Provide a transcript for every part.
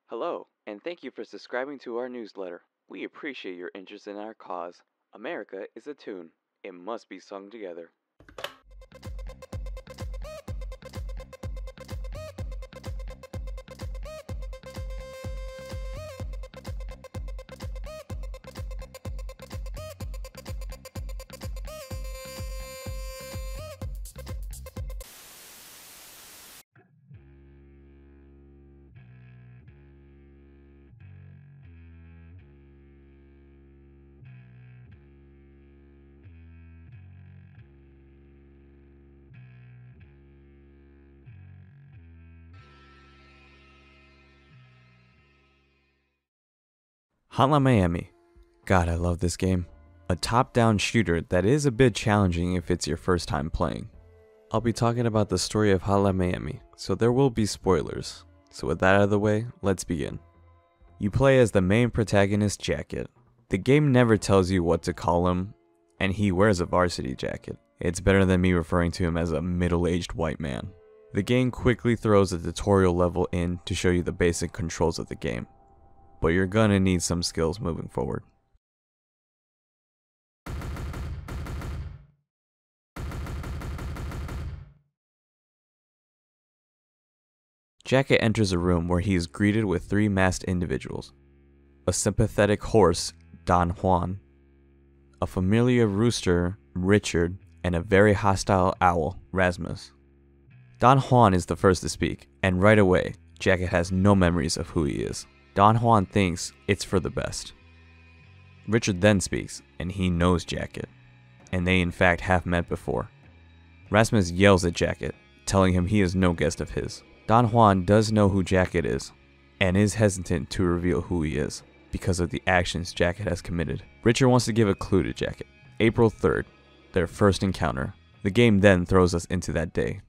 Hello, and thank you for subscribing to our newsletter. We appreciate your interest in our cause. America is a tune. It must be sung together. Hotline Miami. God, I love this game. A top-down shooter that is a bit challenging if it's your first time playing. I'll be talking about the story of Hotline Miami, so there will be spoilers. So with that out of the way, let's begin. You play as the main protagonist, Jacket. The game never tells you what to call him, and he wears a varsity jacket. It's better than me referring to him as a middle-aged white man. The game quickly throws a tutorial level in to show you the basic controls of the game, but you're gonna need some skills moving forward. Jacket enters a room where he is greeted with three masked individuals. A sympathetic horse, Don Juan, a familiar rooster, Richard, and a very hostile owl, Rasmus. Don Juan is the first to speak, and right away, Jacket has no memories of who he is. Don Juan thinks it's for the best. Richard then speaks, and he knows Jacket, and they in fact have met before. Rasmus yells at Jacket, telling him he is no guest of his. Don Juan does know who Jacket is, and is hesitant to reveal who he is, because of the actions Jacket has committed. Richard wants to give a clue to Jacket. April 3rd, their first encounter. The game then throws us into that day.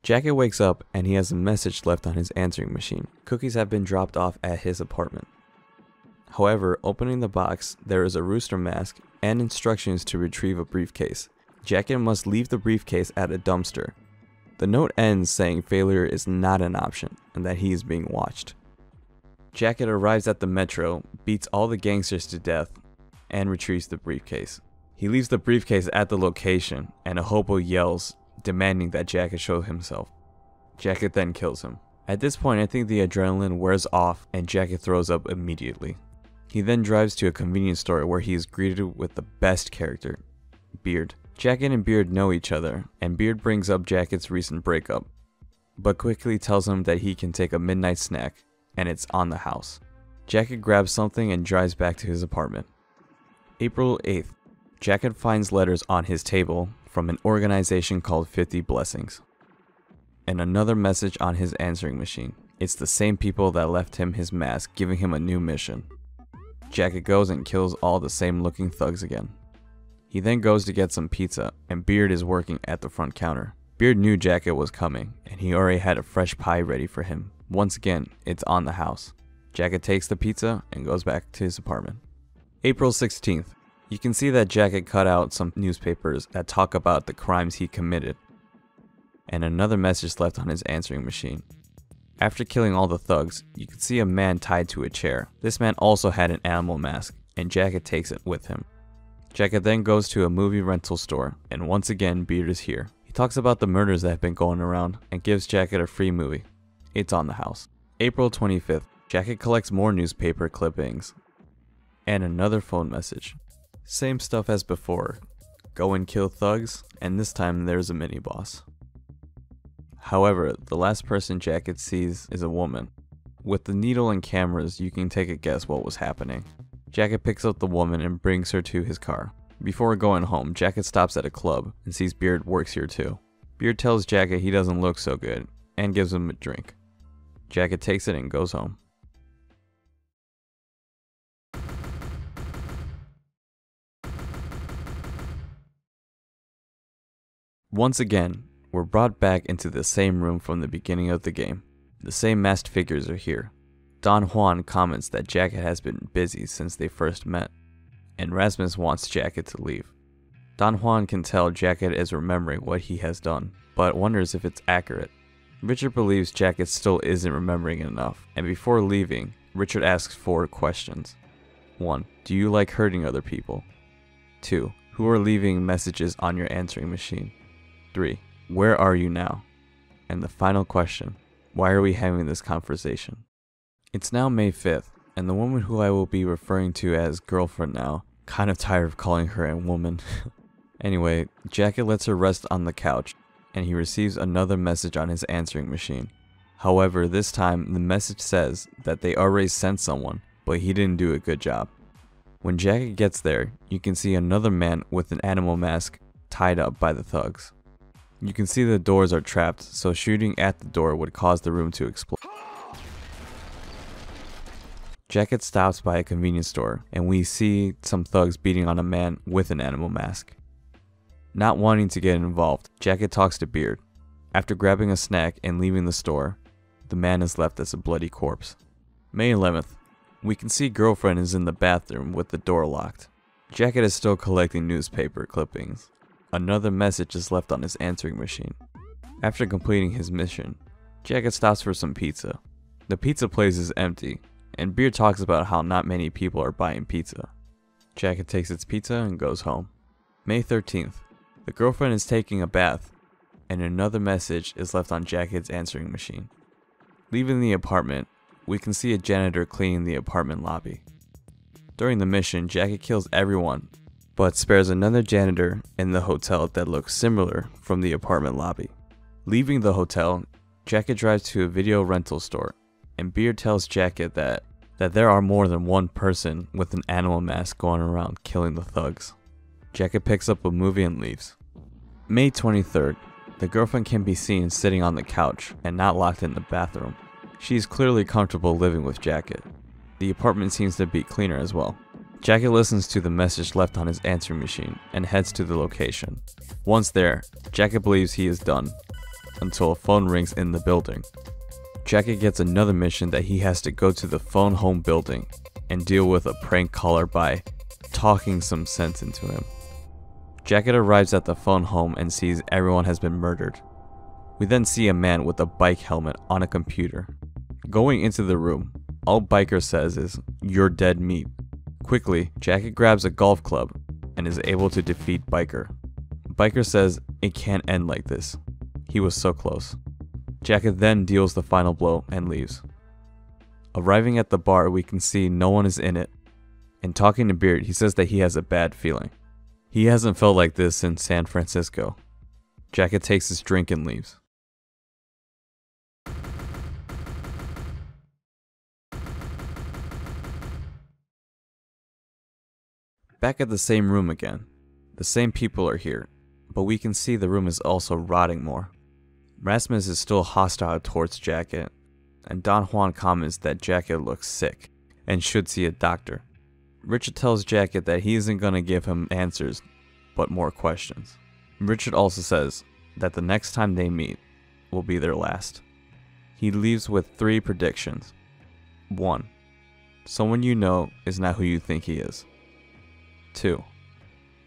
Jacket wakes up and he has a message left on his answering machine. Cookies have been dropped off at his apartment. However, opening the box, there is a rooster mask and instructions to retrieve a briefcase. Jacket must leave the briefcase at a dumpster. The note ends saying failure is not an option and that he is being watched. Jacket arrives at the metro, beats all the gangsters to death, and retrieves the briefcase. He leaves the briefcase at the location and a hobo yells, demanding that Jacket show himself. Jacket then kills him. At this point, I think the adrenaline wears off and Jacket throws up immediately. He then drives to a convenience store where he is greeted with the best character, Beard. Jacket and Beard know each other, and Beard brings up Jacket's recent breakup, but quickly tells him that he can take a midnight snack, and it's on the house. Jacket grabs something and drives back to his apartment. April 8th, Jacket finds letters on his table from an organization called 50 Blessings, and another message on his answering machine. It's the same people that left him his mask, giving him a new mission. Jacket goes and kills all the same looking thugs again. He then goes to get some pizza, and Beard is working at the front counter. Beard knew Jacket was coming, and he already had a fresh pie ready for him. Once again, it's on the house. Jacket takes the pizza and goes back to his apartment. April 16th. You can see that Jacket cut out some newspapers that talk about the crimes he committed, and another message left on his answering machine. After killing all the thugs, you can see a man tied to a chair. This man also had an animal mask, and Jacket takes it with him. Jacket then goes to a movie rental store, and once again Beard is here. He talks about the murders that have been going around, and gives Jacket a free movie. It's on the house. April 25th. Jacket collects more newspaper clippings, and another phone message. Same stuff as before. Go and kill thugs, and this time there's a mini-boss. However, the last person Jacket sees is a woman. With the needle and cameras, you can take a guess what was happening. Jacket picks up the woman and brings her to his car. Before going home, Jacket stops at a club and sees Beard works here too. Beard tells Jacket he doesn't look so good and gives him a drink. Jacket takes it and goes home. Once again, we're brought back into the same room from the beginning of the game. The same masked figures are here. Don Juan comments that Jacket has been busy since they first met, and Rasmus wants Jacket to leave. Don Juan can tell Jacket is remembering what he has done, but wonders if it's accurate. Richard believes Jacket still isn't remembering enough, and before leaving, Richard asks 4 questions. 1. Do you like hurting other people? 2. Who are leaving messages on your answering machine? 3. Where are you now? And the final question, why are we having this conversation? It's now May 5th, and the woman who I will be referring to as girlfriend now, kind of tired of calling her a woman. Anyway, Jacket lets her rest on the couch, and he receives another message on his answering machine. However, this time the message says that they already sent someone, but he didn't do a good job. When Jacket gets there, you can see another man with an animal mask tied up by the thugs. You can see the doors are trapped, so shooting at the door would cause the room to explode. Jacket stops by a convenience store, and we see some thugs beating on a man with an animal mask. Not wanting to get involved, Jacket talks to Beard. After grabbing a snack and leaving the store, the man is left as a bloody corpse. May 11th. We can see girlfriend is in the bathroom with the door locked. Jacket is still collecting newspaper clippings. Another message is left on his answering machine. After completing his mission, Jacket stops for some pizza. The pizza place is empty, and Beard talks about how not many people are buying pizza. Jacket takes its pizza and goes home. May 13th. The girlfriend is taking a bath, and another message is left on Jacket's answering machine. Leaving the apartment, we can see a janitor cleaning the apartment lobby. During the mission, Jacket kills everyone, but spares another janitor in the hotel that looks similar from the apartment lobby. Leaving the hotel, Jacket drives to a video rental store, and Beard tells Jacket that there are more than one person with an animal mask going around killing the thugs. Jacket picks up a movie and leaves. May 23rd. The girlfriend can be seen sitting on the couch and not locked in the bathroom. She is clearly comfortable living with Jacket. The apartment seems to be cleaner as well. Jacket listens to the message left on his answering machine and heads to the location. Once there, Jacket believes he is done, until a phone rings in the building. Jacket gets another mission that he has to go to the phone home building and deal with a prank caller by talking some sense into him. Jacket arrives at the phone home and sees everyone has been murdered. We then see a man with a bike helmet on a computer. Going into the room, all Biker says is, "You're dead meat." Quickly, Jacket grabs a golf club and is able to defeat Biker. Biker says it can't end like this. He was so close. Jacket then deals the final blow and leaves. Arriving at the bar, we can see no one is in it. And talking to Beard, he says that he has a bad feeling. He hasn't felt like this since San Francisco. Jacket takes his drink and leaves. Back at the same room again. The same people are here, but we can see the room is also rotting more. Rasmus is still hostile towards Jacket, and Don Juan comments that Jacket looks sick and should see a doctor. Richard tells Jacket that he isn't going to give him answers, but more questions. Richard also says that the next time they meet will be their last. He leaves with 3 predictions. 1. Someone you know is not who you think he is. 2.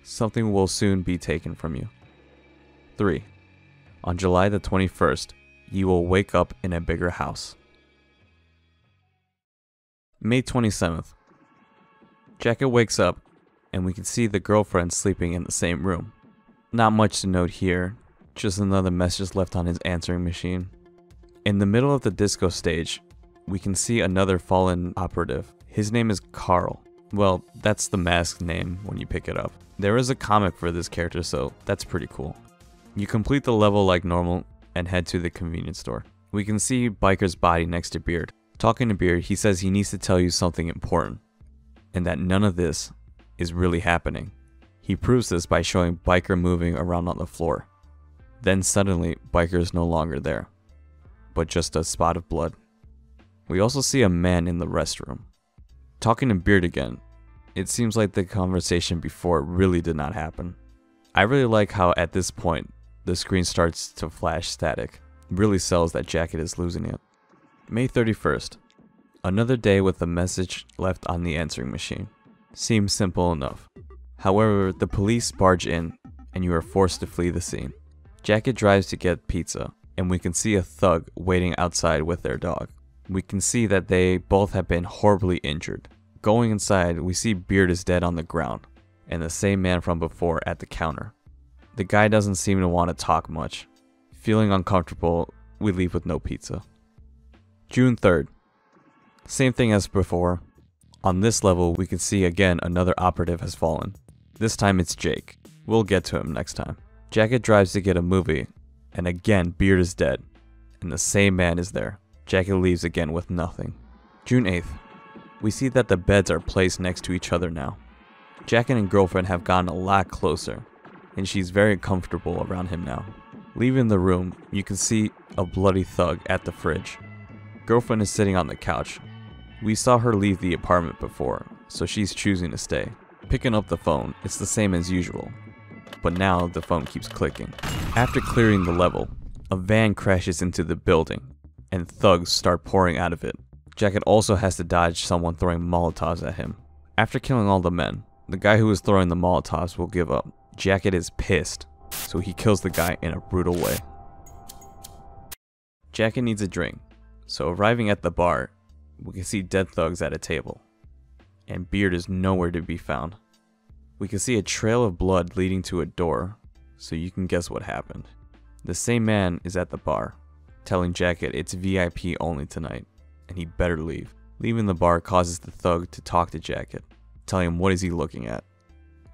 Something will soon be taken from you. 3. On July the 21st, you will wake up in a bigger house. May 27th. Jacket wakes up, and we can see the girlfriend sleeping in the same room. Not much to note here, just another message left on his answering machine. In the middle of the disco stage, we can see another fallen operative. His name is Carl. Well, that's the mask name when you pick it up. There is a comic for this character, so that's pretty cool. You complete the level like normal and head to the convenience store. We can see Biker's body next to Beard. Talking to Beard, he says he needs to tell you something important, and that none of this is really happening. He proves this by showing Biker moving around on the floor. Then suddenly, Biker is no longer there, but just a spot of blood. We also see a man in the restroom. Talking to Beard again, it seems like the conversation before really did not happen. I really like how at this point, the screen starts to flash static. It really sells that Jacket is losing it. May 31st. Another day with a message left on the answering machine. Seems simple enough. However, the police barge in and you are forced to flee the scene. Jacket drives to get pizza and we can see a thug waiting outside with their dog. We can see that they both have been horribly injured. Going inside, we see Beard is dead on the ground, and the same man from before at the counter. The guy doesn't seem to want to talk much. Feeling uncomfortable, we leave with no pizza. June 3rd. Same thing as before. On this level, we can see again another operative has fallen. This time it's Jake. We'll get to him next time. Jacket drives to get a movie, and again Beard is dead, and the same man is there. Jacket leaves again with nothing. June 8th. We see that the beds are placed next to each other now. Jacket and girlfriend have gotten a lot closer, and she's very comfortable around him now. Leaving the room, you can see a bloody thug at the fridge. Girlfriend is sitting on the couch. We saw her leave the apartment before, so she's choosing to stay. Picking up the phone, it's the same as usual, but now the phone keeps clicking. After clearing the level, a van crashes into the building, and thugs start pouring out of it. Jacket also has to dodge someone throwing Molotovs at him. After killing all the men, the guy who was throwing the Molotovs will give up. Jacket is pissed, so he kills the guy in a brutal way. Jacket needs a drink, so arriving at the bar, we can see dead thugs at a table, and Beard is nowhere to be found. We can see a trail of blood leading to a door, so you can guess what happened. The same man is at the bar, telling Jacket it's VIP only tonight, and he better leave. Leaving the bar causes the thug to talk to Jacket, telling him what is he looking at.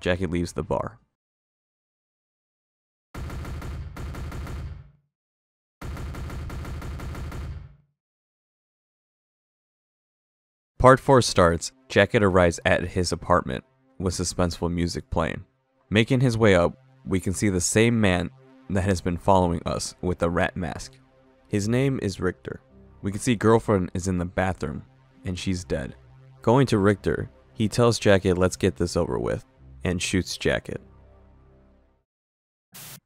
Jacket leaves the bar. Part 4 starts. Jacket arrives at his apartment with suspenseful music playing. Making his way up, we can see the same man that has been following us with a rat mask. His name is Richter. We can see girlfriend is in the bathroom and she's dead. Going to Richter, he tells Jacket let's get this over with and shoots Jacket.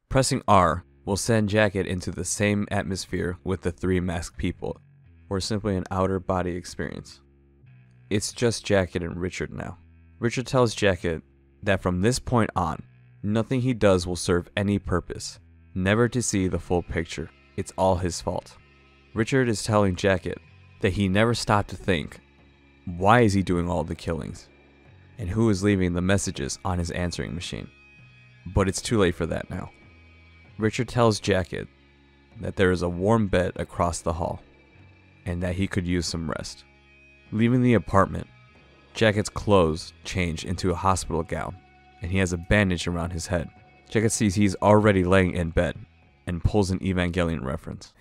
Pressing R will send Jacket into the same atmosphere with the 3 masked people, or simply an outer body experience. It's just Jacket and Richard now. Richard tells Jacket that from this point on, nothing he does will serve any purpose, never to see the full picture. It's all his fault. Richard is telling Jacket that he never stopped to think, why is he doing all the killings? And who is leaving the messages on his answering machine? But it's too late for that now. Richard tells Jacket that there is a warm bed across the hall, and that he could use some rest. Leaving the apartment, Jacket's clothes change into a hospital gown, and he has a bandage around his head. Jacket sees he's already laying in bed, and pulls an Evangelion reference.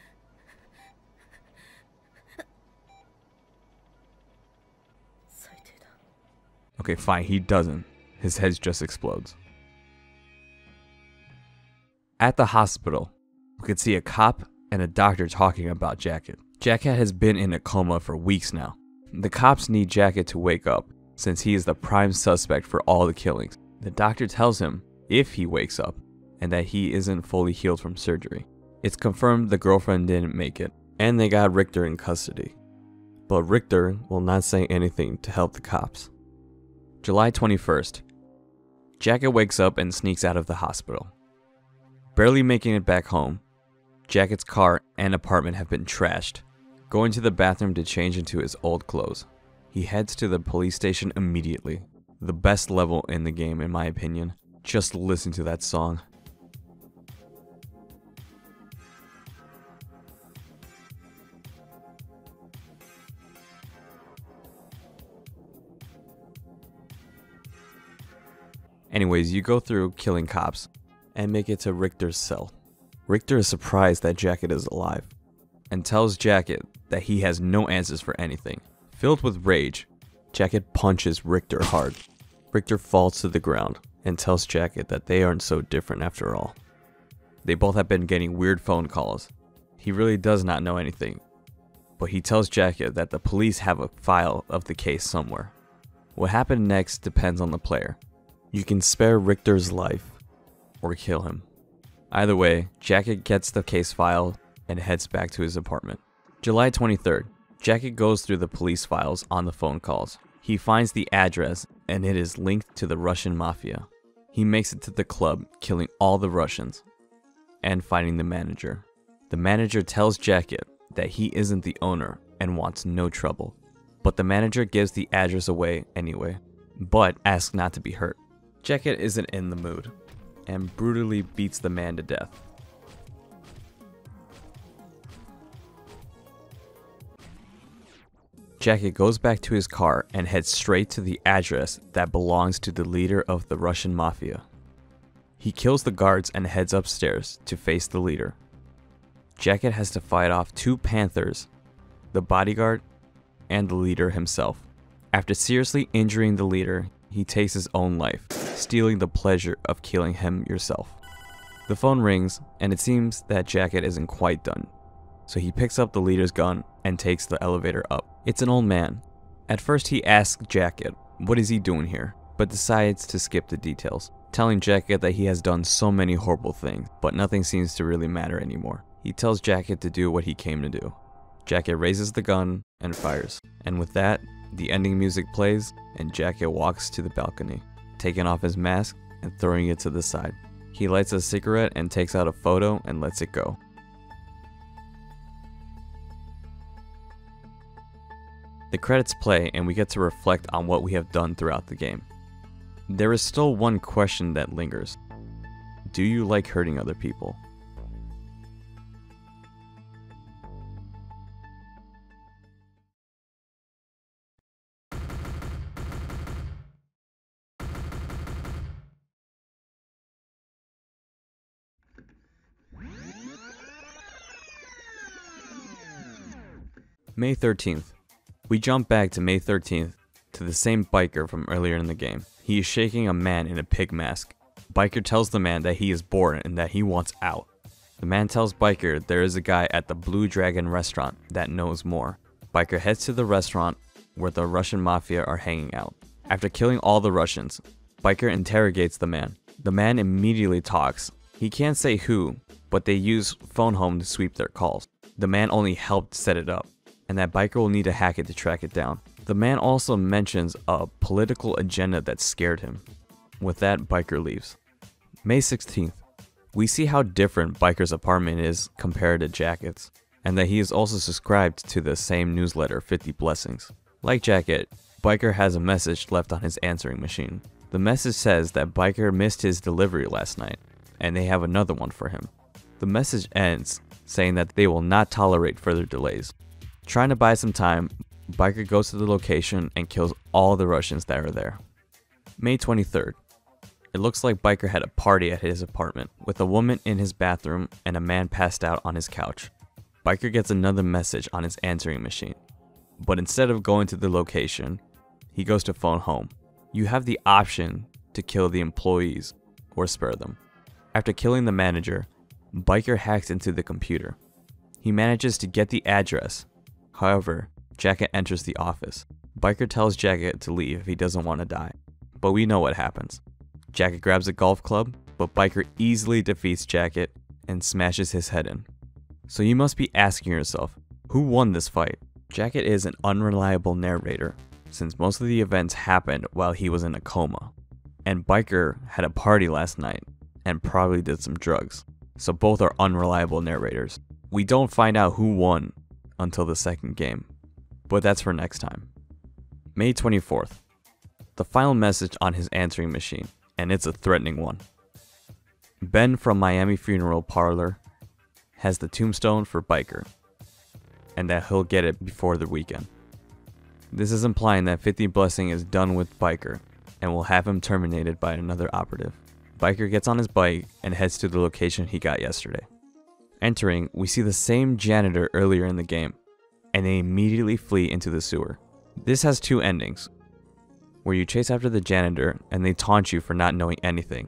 Okay, fine, he doesn't. His head just explodes. At the hospital, we can see a cop and a doctor talking about Jacket. Jacket has been in a coma for weeks now. The cops need Jacket to wake up, since he is the prime suspect for all the killings. The doctor tells him if he wakes up, and that he isn't fully healed from surgery. It's confirmed the girlfriend didn't make it, and they got Richter in custody. But Richter will not say anything to help the cops. July 21st. Jacket wakes up and sneaks out of the hospital. Barely making it back home, Jacket's car and apartment have been trashed. Going to the bathroom to change into his old clothes, he heads to the police station immediately. The best level in the game in my opinion. Just listen to that song. Anyways, you go through killing cops and make it to Richter's cell. Richter is surprised that Jacket is alive and tells Jacket that he has no answers for anything. Filled with rage, Jacket punches Richter hard. Richter falls to the ground and tells Jacket that they aren't so different after all. They both have been getting weird phone calls. He really does not know anything, but he tells Jacket that the police have a file of the case somewhere. What happened next depends on the player. You can spare Richter's life or kill him. Either way, Jacket gets the case file and heads back to his apartment. July 23rd. Jacket goes through the police files on the phone calls. He finds the address and it is linked to the Russian mafia. He makes it to the club, killing all the Russians and finding the manager. The manager tells Jacket that he isn't the owner and wants no trouble, but the manager gives the address away anyway, but asks not to be hurt. Jacket isn't in the mood and brutally beats the man to death. Jacket goes back to his car and heads straight to the address that belongs to the leader of the Russian mafia. He kills the guards and heads upstairs to face the leader. Jacket has to fight off 2 Panthers, the bodyguard, and the leader himself. After seriously injuring the leader, he takes his own life, stealing the pleasure of killing him yourself. The phone rings, and it seems that Jacket isn't quite done, so he picks up the leader's gun and takes the elevator up. It's an old man. At first he asks Jacket what is he doing here, but decides to skip the details, telling Jacket that he has done so many horrible things, but nothing seems to really matter anymore. He tells Jacket to do what he came to do. Jacket raises the gun and fires, and with that, the ending music plays and Jacket walks to the balcony, taking off his mask and throwing it to the side. He lights a cigarette and takes out a photo and lets it go. The credits play and we get to reflect on what we have done throughout the game. There is still one question that lingers. Do you like hurting other people? May 13th. We jump back to May 13th to the same biker from earlier in the game. He is shaking a man in a pig mask. Biker tells the man that he is bored and that he wants out. The man tells Biker there is a guy at the Blue Dragon restaurant that knows more. Biker heads to the restaurant where the Russian mafia are hanging out. After killing all the Russians, Biker interrogates the man. The man immediately talks. He can't say who, but they use phone home to sweep their calls. The man only helped set it up, and that Biker will need to hack it to track it down. The man also mentions a political agenda that scared him. With that, Biker leaves. May 16th. We see how different Biker's apartment is compared to Jacket's, and that he is also subscribed to the same newsletter, 50 Blessings. Like Jacket, Biker has a message left on his answering machine. The message says that Biker missed his delivery last night, and they have another one for him. The message ends saying that they will not tolerate further delays. Trying to buy some time, Biker goes to the location and kills all the Russians that are there. May 23rd. It looks like Biker had a party at his apartment, with a woman in his bathroom and a man passed out on his couch. Biker gets another message on his answering machine, but instead of going to the location, he goes to phone home. You have the option to kill the employees or spare them. After killing the manager, Biker hacks into the computer. He manages to get the address. However, Jacket enters the office. Biker tells Jacket to leave if he doesn't want to die, but we know what happens. Jacket grabs a golf club, but Biker easily defeats Jacket and smashes his head in. So you must be asking yourself, who won this fight? Jacket is an unreliable narrator, since most of the events happened while he was in a coma, and Biker had a party last night and probably did some drugs, so both are unreliable narrators. We don't find out who won until the second game, but that's for next time. May 24th. The final message on his answering machine, and it's a threatening one. Ben from Miami Funeral Parlor has the tombstone for Biker, and that he'll get it before the weekend. This is implying that 50 Blessing is done with Biker, and will have him terminated by another operative. Biker gets on his bike and heads to the location he got yesterday. Entering, we see the same janitor earlier in the game, and they immediately flee into the sewer. This has 2 endings, where you chase after the janitor and they taunt you for not knowing anything.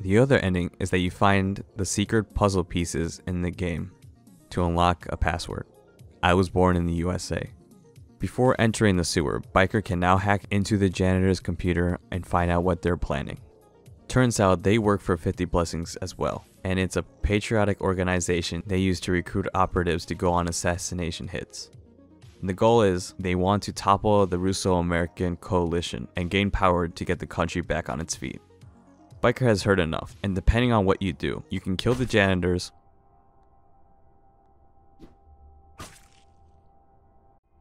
The other ending is that you find the secret puzzle pieces in the game to unlock a password. I was born in the USA. Before entering the sewer, Biker can now hack into the janitor's computer and find out what they're planning. Turns out they work for 50 Blessings as well, and it's a patriotic organization they use to recruit operatives to go on assassination hits. The goal is they want to topple the Russo-American coalition and gain power to get the country back on its feet. Biker has heard enough, and depending on what you do, you can kill the janitors,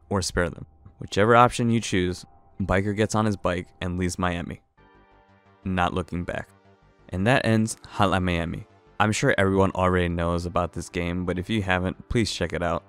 or spare them. Whichever option you choose, Biker gets on his bike and leaves Miami, not looking back. And that ends Hotline Miami. I'm sure everyone already knows about this game, but if you haven't, please check it out.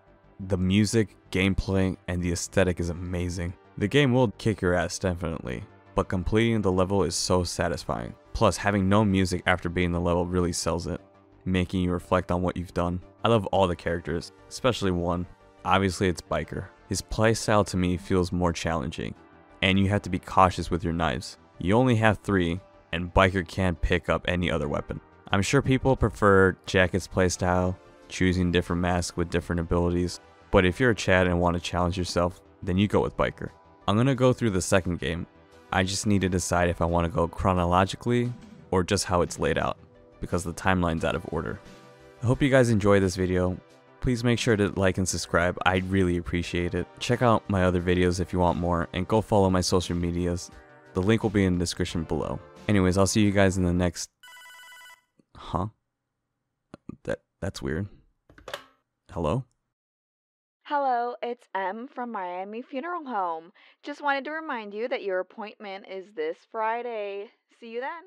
The music, gameplay, and the aesthetic is amazing. The game will kick your ass definitely, but completing the level is so satisfying. Plus, having no music after beating the level really sells it, making you reflect on what you've done. I love all the characters, especially one. Obviously it's Biker. His playstyle to me feels more challenging, and you have to be cautious with your knives. You only have 3, and Biker can't pick up any other weapon. I'm sure people prefer Jacket's playstyle, choosing different masks with different abilities, but if you're a Chad and want to challenge yourself, then you go with Biker. I'm gonna go through the second game. I just need to decide if I want to go chronologically or just how it's laid out, because the timeline's out of order. I hope you guys enjoyed this video. Please make sure to like and subscribe, I'd really appreciate it. Check out my other videos if you want more, and go follow my social medias. The link will be in the description below. Anyways, I'll see you guys in the next... Huh? That's weird. Hello? Hello, it's M from Miami Funeral Home. Just wanted to remind you that your appointment is this Friday. See you then.